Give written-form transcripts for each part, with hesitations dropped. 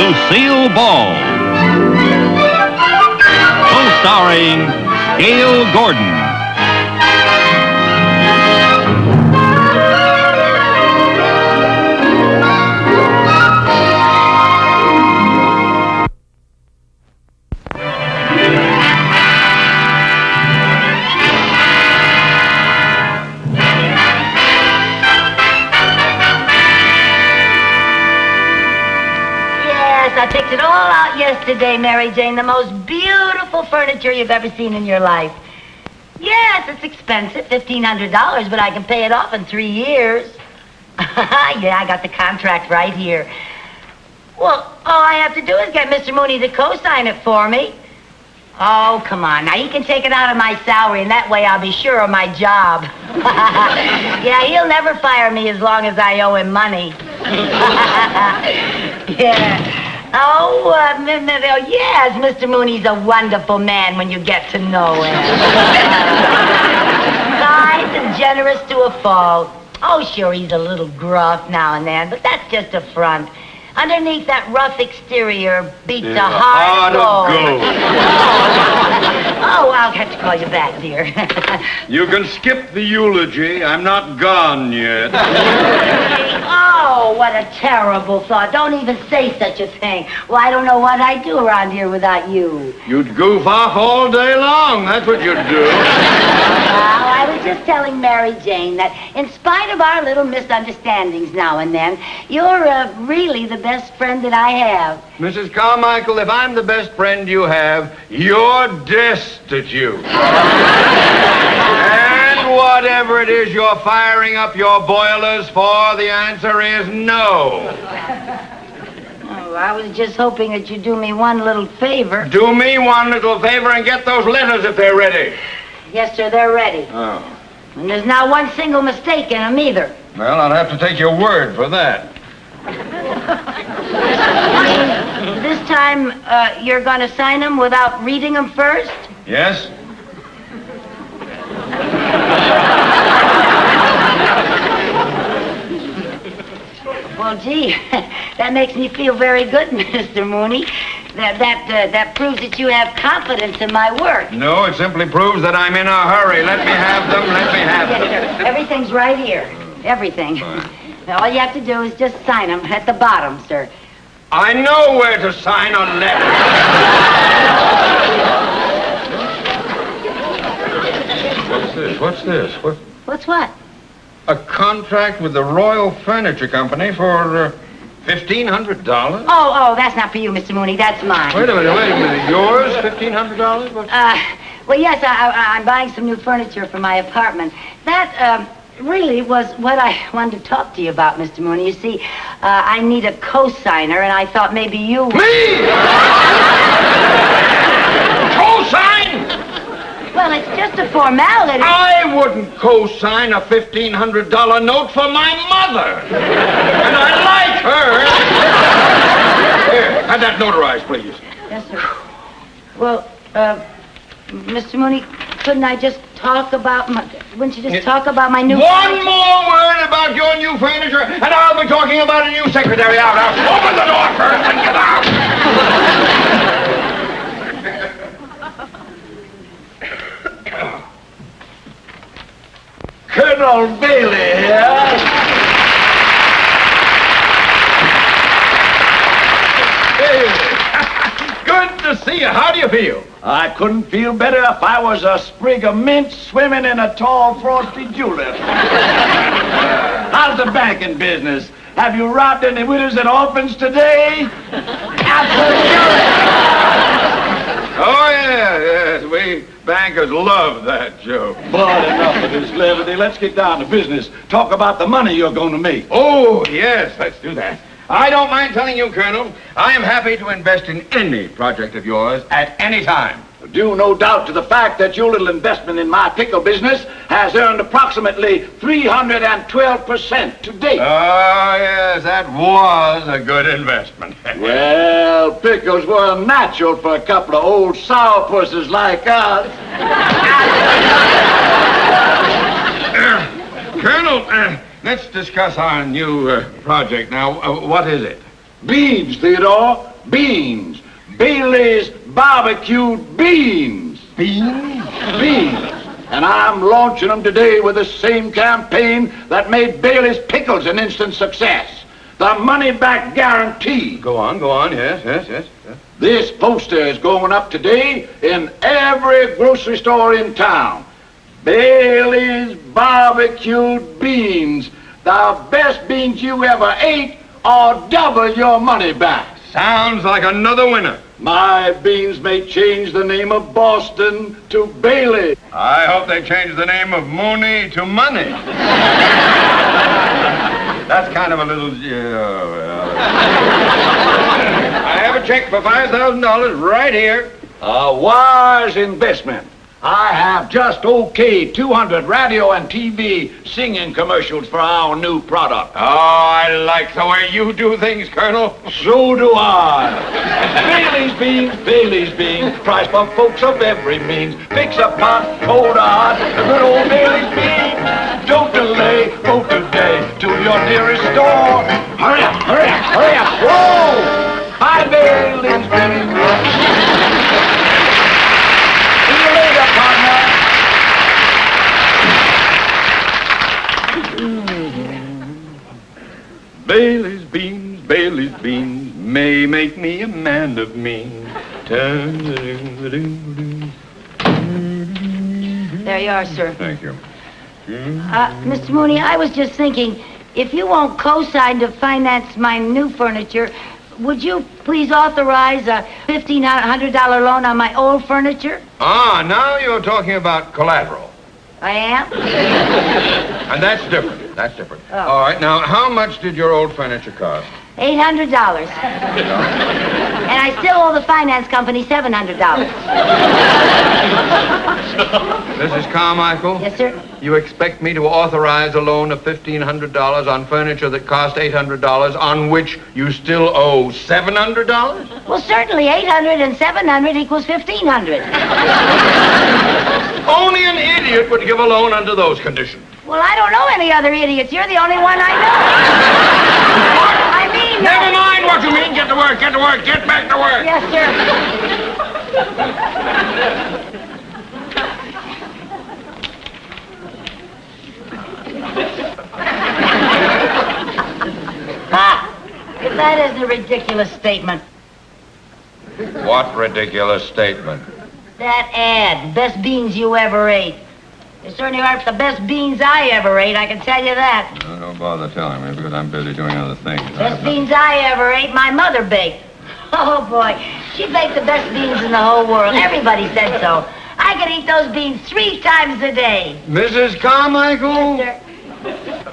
Lucille Ball. Co-starring Gail Gordon. I picked it all out yesterday, Mary Jane. The most beautiful furniture you've ever seen in your life. Yes, it's expensive, $1,500, but I can pay it off in 3 years. Yeah, I got the contract right here. Well, all I have to do is get Mr. Mooney to co-sign it for me. Oh, come on. Now, he can take it out of my salary, and that way I'll be sure of my job. Yeah, he'll never fire me as long as I owe him money. Yeah. Oh, yes, Mr. Mooney's a wonderful man when you get to know him. Kind and generous to a fault. Oh, sure, he's a little gruff now and then, but that's just a front. Underneath that rough exterior beats a hard gold. Oh, I'll have to call you back, dear. You can skip the eulogy. I'm not gone yet. Oh, what a terrible thought. Don't even say such a thing. Well, I don't know what I'd do around here without you. You'd goof off all day long. That's what you'd do. Well, I was just telling Mary Jane that in spite of our little misunderstandings now and then, you're really the best friend that I have. Mrs. Carmichael, if I'm the best friend you have, you're destitute. And whatever it is you're firing up your boilers for, the answer is no. Oh, I was just hoping that you'd do me one little favor. Do me one little favor and get those letters if they're ready. Yes, sir, they're ready. Oh. And there's not one single mistake in them either. Well, I'll have to take your word for that. This time, you're going to sign them without reading them first? Yes? Well, gee, that makes me feel very good, Mr. Mooney. That proves that you have confidence in my work. No, it simply proves that I'm in a hurry. Let me have them. Let me have them. Yes, sir. Everything's right here. Everything. Now, all you have to do is just sign them at the bottom, sir. I know where to sign a letter. What's this? What's this? What's what? A contract with the Royal Furniture Company for $1,500? Oh, that's not for you, Mr. Mooney. That's mine. Wait a minute. Yours? $1,500? What? Well, yes, I'm buying some new furniture for my apartment. That, really was what I wanted to talk to you about, Mr. Mooney. You see, I need a co-signer, and I thought maybe you... Me? Co-sign? Well, it's just a formality. I wouldn't co-sign a $1,500 note for my mother. And I like her. Here, have that notarized, please. Yes, sir. Well, Mr. Mooney, couldn't I just talk about my... Wouldn't you just talk about my new... One more word about your new furniture, and I'll be talking about a new secretary. Out. Open the door first and get out. Colonel Bailey here. Hey. Good to see you. How do you feel? I couldn't feel better if I was a sprig of mint swimming in a tall, frosty julep. How's the banking business? Have you robbed any widows and orphans today? Absolutely. Oh, yes. We bankers love that joke. But enough of this levity. Let's get down to business. Talk about the money you're going to make. Oh, yes. Let's do that. I don't mind telling you, Colonel, I am happy to invest in any project of yours at any time. Due no doubt to the fact that your little investment in my pickle business has earned approximately 312% to date. Oh, yes, that was a good investment. Well, pickles were natural for a couple of old sourpusses like us. Colonel, let's discuss our new project now. What is it? Beans, Theodore. Beans. Bailey's barbecued beans. Beans? Beans. And I'm launching them today with the same campaign that made Bailey's pickles an instant success. The money-back guarantee. Go on, yes. This poster is going up today in every grocery store in town. Bailey's barbecued beans. The best beans you ever ate, or double your money back. Sounds like another winner. My beans may change the name of Boston to Bailey. I hope they change the name of Mooney to Money. That's kind of a little... I have a check for $5,000 right here. A wise investment. I have just okayed 200 radio and TV singing commercials for our new product. Oh, I like the way you do things, Colonel. So do I. Bailey's beans, price for folks of every means. Fix up hot, cold hard, the good old Bailey's beans. Don't delay, go today to your nearest store. Hurry up. Whoa! Buy Bailey's beans. See you later, partner. Bailey's beans may make me a man of means. There you are, sir. Thank you. Mr. Mooney, I was just thinking, if you won't co-sign to finance my new furniture, would you please authorize a $1,500 loan on my old furniture? Ah, now you're talking about collateral. I am? And that's different. Oh. All right, now, how much did your old furniture cost? $800. And I still owe the finance company $700. Mrs. Carmichael? Yes, sir? You expect me to authorize a loan of $1,500 on furniture that cost $800, on which you still owe $700? Well, certainly 800 and 700 equals 1,500. Only an idiot would give a loan under those conditions. Well, I don't know any other idiots. You're the only one I know. I mean... Never mind what you mean. Get to work. Get back to work. Yes, sir. That is a ridiculous statement. What ridiculous statement? That ad, best beans you ever ate. They certainly aren't the best beans I ever ate, I can tell you that. Don't bother telling me because I'm busy doing other things. Best beans I ever ate, my mother baked. Oh, boy. She baked the best beans in the whole world. Everybody said so. I could eat those beans 3 times a day. Mrs. Carmichael? Yes, sir.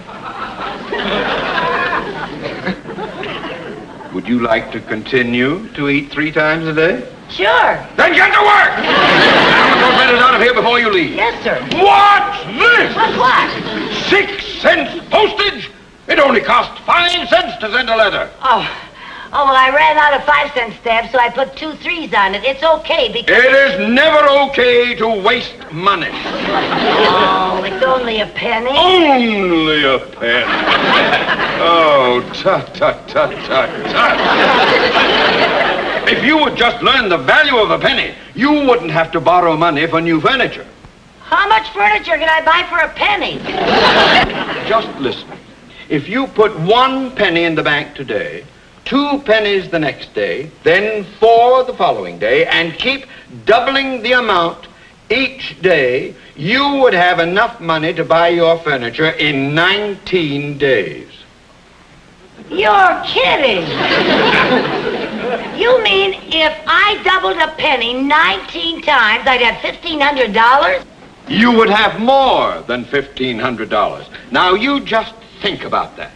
Would you like to continue to eat 3 times a day? Sure. Then get to work! I'm going to get us out of here before you leave. Yes, sir. What's this? What? 6 cents postage? It only cost 5 cents to send a letter. Oh, well, I ran out of 5-cent stamps, so I put 2 3s on it. It's okay because... It is never okay to waste money. Oh, it's only a penny. Only a penny. Oh, tut. If you would just learn the value of a penny, you wouldn't have to borrow money for new furniture. How much furniture can I buy for a penny? Just listen. If you put 1 penny in the bank today, 2 pennies the next day, then 4 the following day, and keep doubling the amount each day, you would have enough money to buy your furniture in 19 days. You're kidding. You mean if I doubled a penny 19 times, I'd have $1,500? You would have more than $1,500. Now, you just think about that.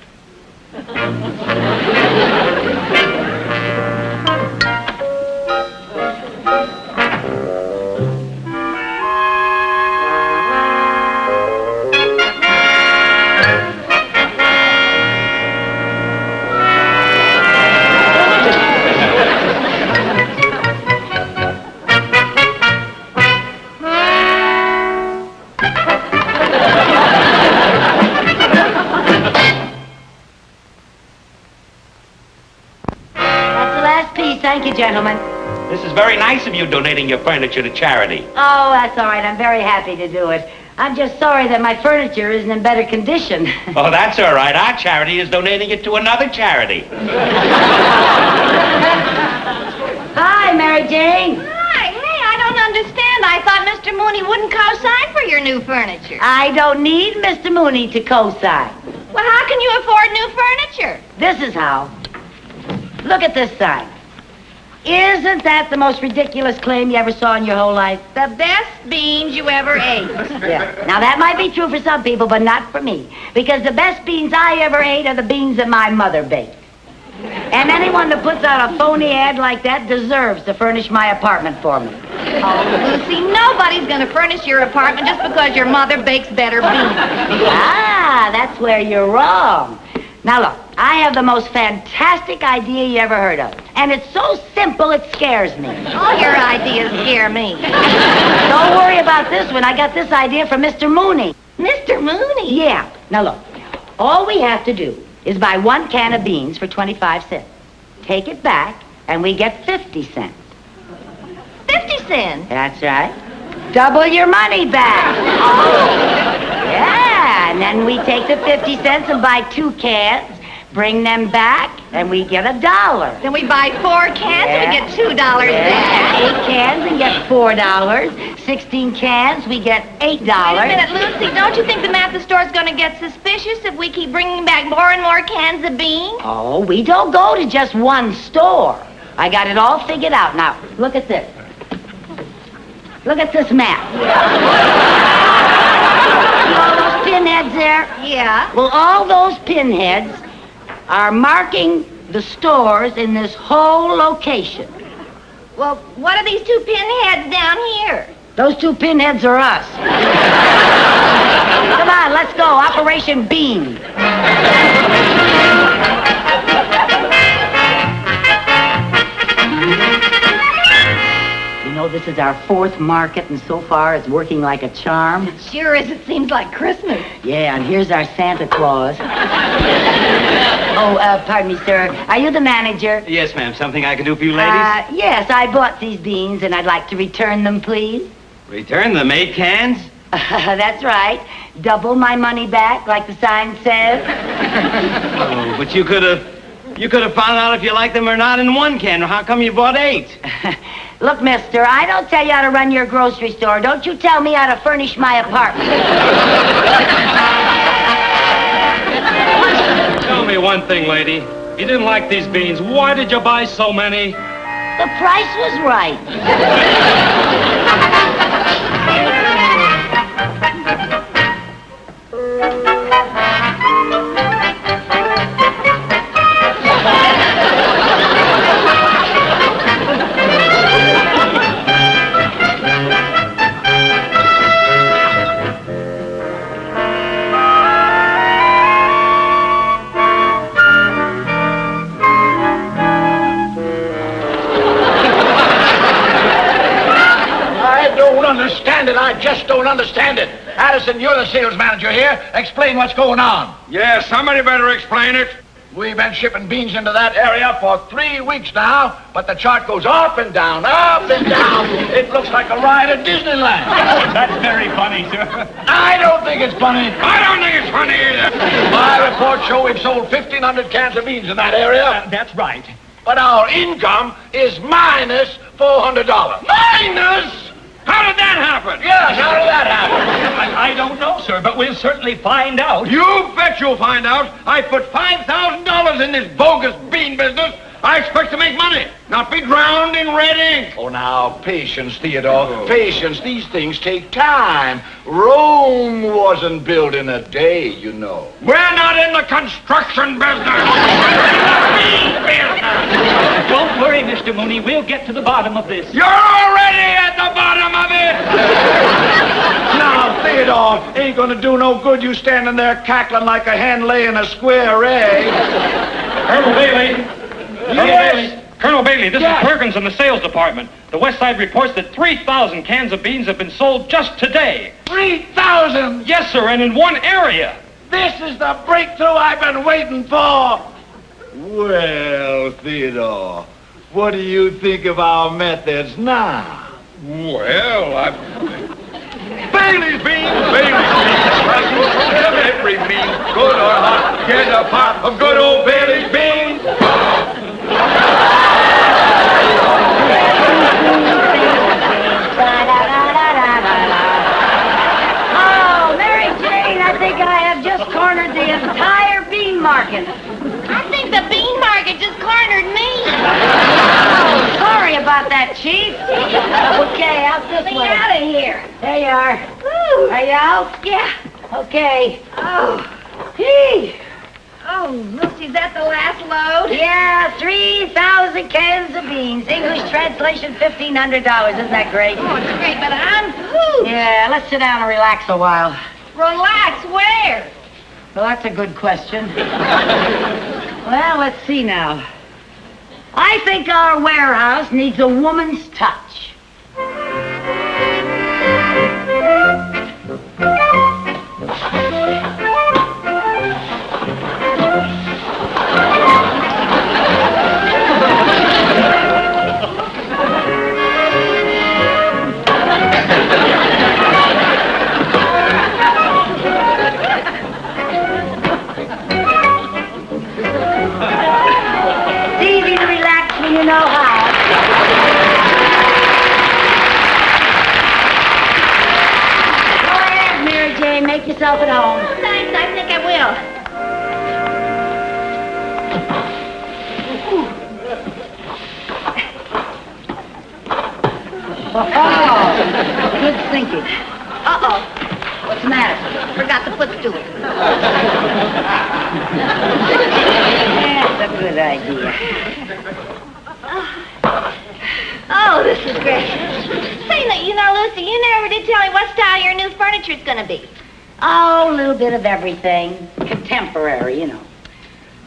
apiece. Thank you, gentlemen. This is very nice of you donating your furniture to charity. Oh, that's all right. I'm very happy to do it. I'm just sorry that my furniture isn't in better condition. Oh, that's all right. Our charity is donating it to another charity. Hi, Mary Jane. Hi, hey, I don't understand. I thought Mr. Mooney wouldn't co-sign for your new furniture. I don't need Mr. Mooney to co-sign. Well, how can you afford new furniture? This is how. Look at this sign. Isn't that the most ridiculous claim you ever saw in your whole life? The best beans you ever ate. Yeah. Now, that might be true for some people, but not for me. Because the best beans I ever ate are the beans that my mother baked. And anyone that puts out a phony ad like that deserves to furnish my apartment for me. Oh, Lucy, nobody's going to furnish your apartment just because your mother bakes better beans. Ah, that's where you're wrong. Now, look, I have the most fantastic idea you ever heard of. And it's so simple, it scares me. All your ideas scare me. Don't worry about this one. I got this idea from Mr. Mooney. Mr. Mooney? Yeah. Now, look, all we have to do is buy 1 can of beans for 25 cents. Take it back, and we get 50 cents. 50 cents? That's right. Double your money back. Yeah, and then we take the 50 cents and buy 2 cans, bring them back, and we get $1. Then we buy 4 cans and we get $2 back. 8 cans and get $4. 16 cans, we get $8. Wait a minute, Lucy, don't you think the math store's going to get suspicious if we keep bringing back more and more cans of beans? Oh, we don't go to just one store. I got it all figured out. Now, look at this. Look at this map. See all those pinheads there? Yeah. Well, all those pinheads are marking the stores in this whole location. Well, what are these 2 pinheads down here? Those 2 pinheads are us. Come on, let's go. Operation Bean. You know, this is our 4th market, and so far it's working like a charm. Sure is. It seems like Christmas. Yeah, and here's our Santa Claus. Pardon me, sir. Are you the manager? Yes, ma'am. Something I can do for you ladies? Yes, I bought these beans, and I'd like to return them, please. Return them 8 cans? That's right. Double my money back, like the sign says. Oh, but you could have found out if you liked them or not in 1 can. How come you bought 8? Look, mister, I don't tell you how to run your grocery store. Don't you tell me how to furnish my apartment. Tell me one thing, lady. You didn't like these beans. Why did you buy so many? The price was right. I just don't understand it. Addison, you're the sales manager here. Explain what's going on. Yes, somebody better explain it. We've been shipping beans into that area for 3 weeks now, but the chart goes up and down, up and down. It looks like a ride at Disneyland. That's very funny, sir. I don't think it's funny. I don't think it's funny either. My reports show we've sold 1,500 cans of beans in that area. That's right. But our income is minus $400. Minus? How did that happen? Yes, how did that happen? I don't know, sir, but we'll certainly find out. You bet you'll find out. I put $5,000 in this bogus bean business. I expect to make money, not be drowned in red ink. Oh, now, patience, Theodore. Patience. These things take time. Rome wasn't built in a day, you know. We're not in the construction business. Bean business. Don't worry, Mr. Mooney. We'll get to the bottom of this. You're already at the bottom of it. Now, Theodore, ain't gonna do no good you standing there cackling like a hen laying a square egg. Colonel Bailey. Yes. Colonel Bailey, this Yes. is Perkins in the sales department. The West Side reports that 3,000 cans of beans have been sold just today. 3,000! Yes, sir, and in one area. This is the breakthrough I've been waiting for. Well, Theodore, What do you think of our methods now? Well, Bailey's beans! Bailey's beans! Like every bean, good or hot, get a pot of good old Bailey's beans! Oh, Mary Jane, I think I have just cornered the entire bean market. I think the bean market just cornered me. Oh, sorry about that, Chief. Okay, out this Get way. out of here. There you are. Woo. Are you out? Yeah. Okay. Oh. Gee. Oh, Lucy, is that the last load? Yeah, 3,000 cans of beans. English translation, $1,500. Isn't that great? Oh, it's great, but I'm pooped. Yeah, let's sit down and relax a while. Relax, where? Well, that's a good question. Well, let's see now. I think our warehouse needs a woman's touch. It's easy to relax when you know how. Go ahead, Mary Jane. Make yourself at home. Thanks, I think I will. Oh, good thinking. Uh-oh. What's the matter? Forgot the footstool. That's a good idea. Oh, this is great. Say, you know, Lucy, you never did tell me what style your new furniture's gonna be. Oh, a little bit of everything. Contemporary, you know.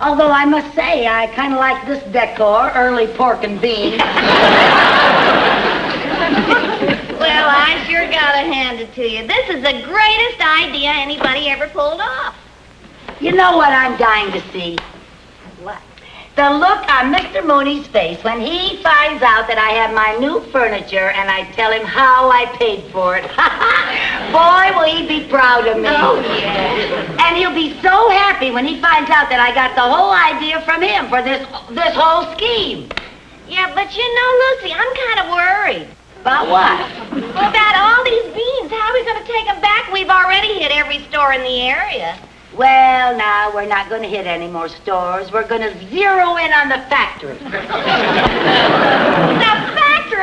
Although I must say, I kind of like this decor, early pork and beans. Well, I sure gotta hand it to you. This is the greatest idea anybody ever pulled off. You know what I'm dying to see? What? The look on Mr. Mooney's face when he finds out that I have my new furniture and I tell him how I paid for it. Boy, will he be proud of me. Oh, yeah. And he'll be so happy when he finds out that I got the whole idea from him for this whole scheme. Yeah, but you know, Lucy, I'm kind of worried. About what? Well, about all these beans. How are we going to take them back? We've already hit every store in the area. Well, now, we're not going to hit any more stores. We're going to zero in on the factory. The factory?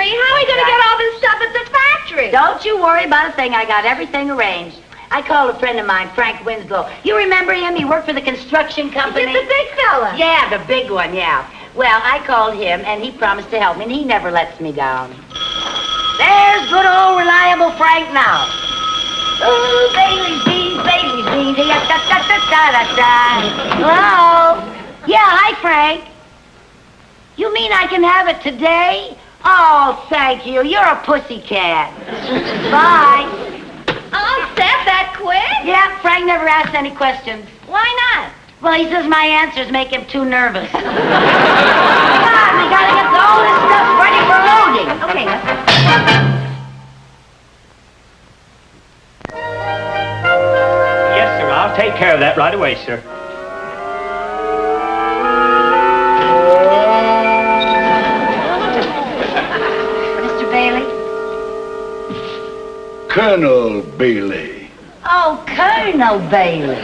How are we going to get all this stuff at the factory? Don't you worry about a thing. I got everything arranged. I called a friend of mine, Frank Winslow. You remember him? He worked for the construction company. Is it the big fella? Yeah, the big one, yeah. Well, I called him, and he promised to help me, and he never lets me down. There's good old reliable Frank now. Ooh, Bailey's beans, Bailey's beans. Da-da-da-da-da-da. Hello? Yeah, hi, Frank. You mean I can have it today? Oh, thank you. You're a pussycat. Bye. Oh, Seth, that quick? Yeah, Frank never asked any questions. Why not? Well, he says my answers make him too nervous. Come on, we gotta get all this stuff ready for loading. Okay, Yes, sir. I'll take care of that right away, sir. Mr. Bailey? Colonel Bailey. Oh, Colonel Bailey.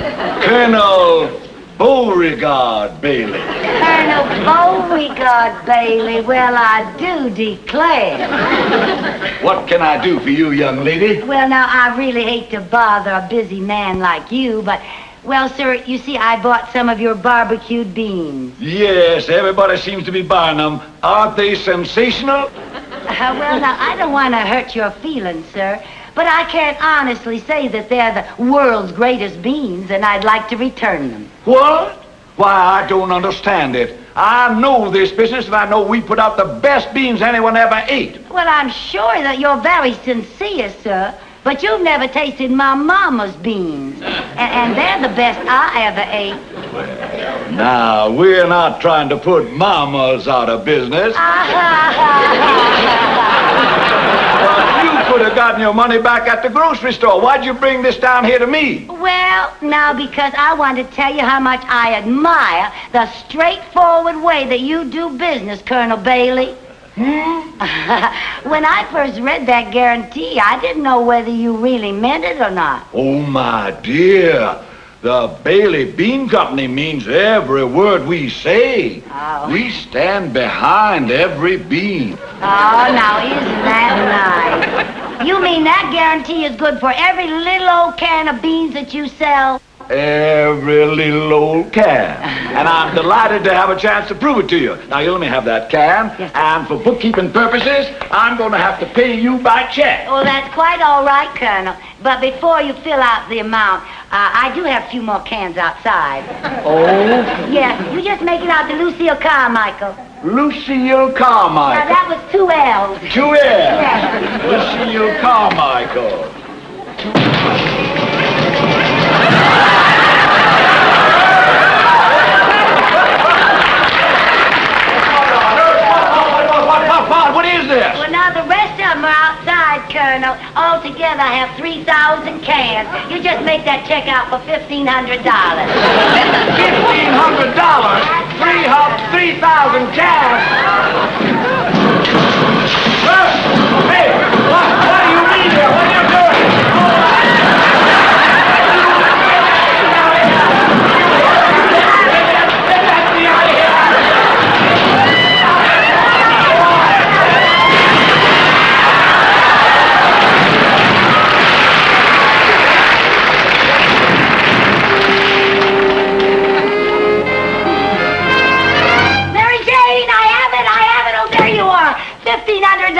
Colonel Beauregard Bailey. Colonel Beauregard Bailey. Well, I do declare. What can I do for you, young lady? Well, now, I really hate to bother a busy man like you, but, well, sir, you see, I bought some of your barbecued beans. Yes, everybody seems to be buying them. Aren't they sensational? Well, now, I don't want to hurt your feelings, sir, but I can't honestly say that they're the world's greatest beans, and I'd like to return them. What? Why, I don't understand it. I know this business, and I know we put out the best beans anyone ever ate. Well, I'm sure that you're very sincere, sir, But you've never tasted my mama's beans. And they're the best I ever ate. Now, we're not trying to put mamas out of business. You could have gotten your money back at the grocery store. Why'd you bring this down here to me? Well, now, because I want to tell you how much I admire the straightforward way that you do business, Colonel Bailey. When I first read that guarantee, I didn't know whether you really meant it or not. Oh, my dear. The Bailey Bean Company means every word we say. Oh. We stand behind every bean. Oh, now, isn't that nice? You mean that guarantee is good for every little old can of beans that you sell? Every little old can. And I'm delighted to have a chance to prove it to you. Now, you let me have that can. Yes, sir. And for bookkeeping purposes, I'm going to have to pay you by check. Oh, that's quite all right, Colonel. But before you fill out the amount, I do have a few more cans outside. Oh? Yes, you just make it out to Lucille Carmichael. Lucille Now, Carmichael. that was 2 L's. 2 L's. Yes. Lucille Carmichael. What is this? Well, now, the rest of them are outside, Colonel. Altogether, I have 3,000 cans. You just make that check out for $1,500. $1,500? 3,000 cans? Hey, what do you mean here? What are you doing? Let me out of here! Mary Jane, I have it. Oh, there you are. $1,500.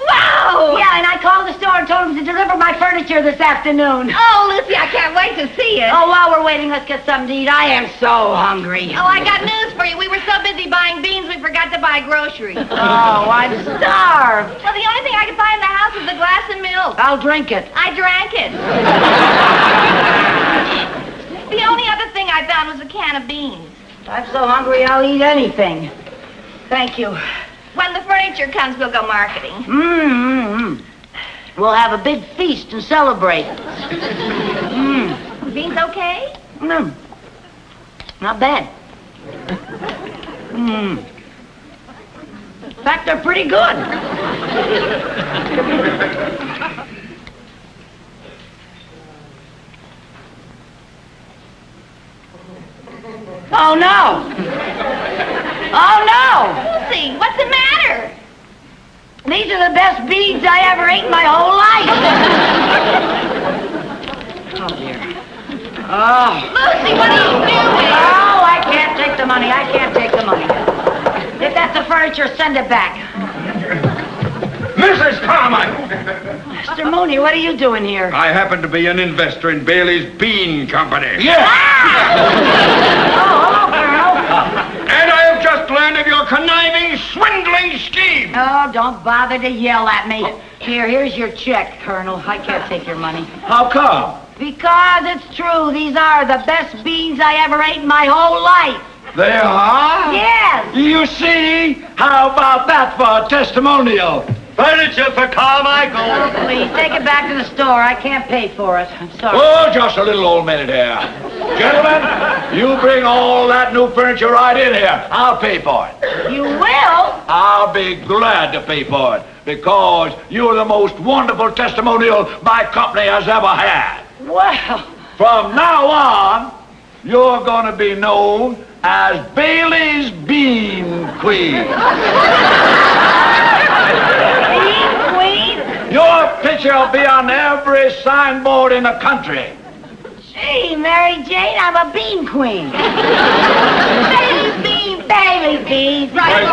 Wow! Yeah, and I called the store and told them to deliver my furniture this afternoon. Oh, Lucy, I can't wait to see it. Oh, while we're waiting, let's get something to eat. I am so hungry. Oh, I got news for you. We were so busy buying beans, we forgot to buy groceries. Oh, I'm starved. Well, the only thing I could find in the house was a glass of milk. I'll drink it. I drank it. The only other thing I found was a can of beans. I'm so hungry, I'll eat anything. Thank you. When the furniture comes, we'll go marketing. Mm-hmm. We'll have a big feast and celebrate. Beans okay? Mm. Not bad. In fact, they're pretty good. Oh, no. Oh, no. Lucy, what's the matter? These are the best beans I ever ate in my whole life. Oh, dear. Oh. Lucy, what are you doing? Oh, I can't take the money. I can't take the money. If that's the furniture, send it back. Mrs. Carmichael! Mr. Mooney, what are you doing here? I happen to be an investor in Bailey's Bean Company. Yeah! Oh, hello, Colonel. And I have just learned of your conniving, swindling scheme. Oh, don't bother to yell at me. Here's your check, Colonel. I can't take your money. How come? Because it's true. These are the best beans I ever ate in my whole life. They are? Yes. You see? How about that for a testimonial? Furniture for Carmichael. Oh, please, take it back to the store. I can't pay for it. I'm sorry. Oh, just a little old minute here. Gentlemen, you bring all that new furniture right in here. I'll pay for it. You will? I'll be glad to pay for it because you're the most wonderful testimonial my company has ever had. Well, From now on, you're going to be known as Bailey's Bean Queen. Bean Queen? Your picture will be on every signboard in the country. Gee, Mary Jane, I'm a bean queen. Bailey's beans. Bailey beans. Right.